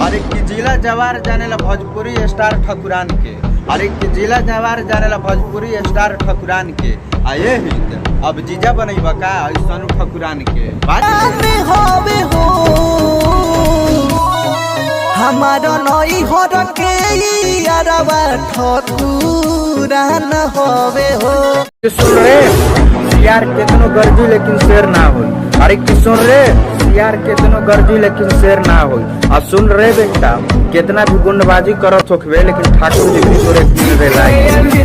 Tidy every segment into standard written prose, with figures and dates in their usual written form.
हर एक की जिला जवार जाने ला भोजपुरी स्टार ठकुरान के, हर एक की जिला जवार जाने ला भोजपुरी स्टार ठकुरान के। आये हित अब जीजा बनैबा का ऐसन ठकुरान के हमारा नई हर के यारवा ठकुरान होवे हो। सुन रे यार केतनो गर्जी लेकिन शेर ना हो। अरे की सुन रे यार केतनो गर्जी लेकिन शेर ना हो। अब सुन रे बेटा कितना भी गुंडबाजी करत होखबे लेकिन ठाकुर जी की तोरे किन रे लागे।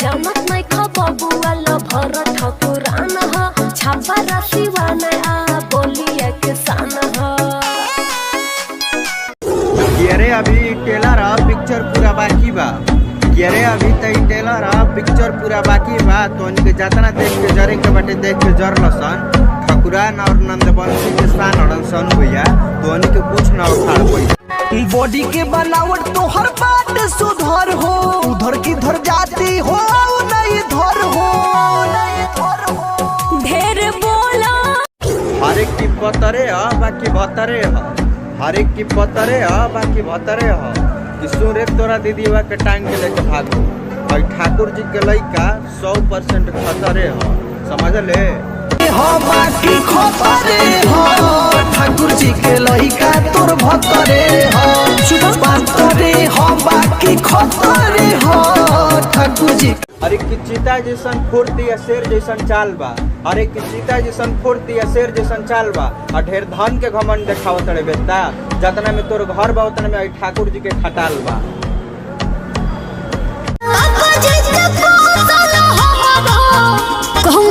जमत नहीं खबबुआ ल भर ठकुरान ह छापा राशिवान आ बोलिए किसान ह। अरे अभी टेलर पिक्चर पूरा बाकी बा। अरे अभी तई टेलर पिक्चर पूरा बाकी बा तो उनके जातना देख के जरे के बाटे देख के जर लसन ठकुरान और नंदबंसी के शान और सन भैया तो उनके कुछ ना उखाड़ पाई। बॉडी के बनावट तो हर बात सुधर हो, उधर की धर जाती हो नहीं धर हो, नहीं धर हो। ढेर बोला हर एक की पतरे बाकी भतरे हर एक की पतरे बाकी भतरे किशोर एक तोरा दीदी के टांग के लेके भागो और ठाकुर जी के लइका 100% खतरे समझ ले बाकी खतरे हो ठाकुर जी के लइका तोर भतरे हो बातरे हो बाकी खतरे हो ठाकुर जी। अरे कि चीता जैसन फुर्ती या शेर जैसन चाल बा। अरे कि चीता जैसन फुर्ती या शेर जैसन चाल बा और ढेर धन के घमंड देखावत रे बेटा जतना में तोर घर बा उतना में ठाकुर जी के खटाल बा। कहूँ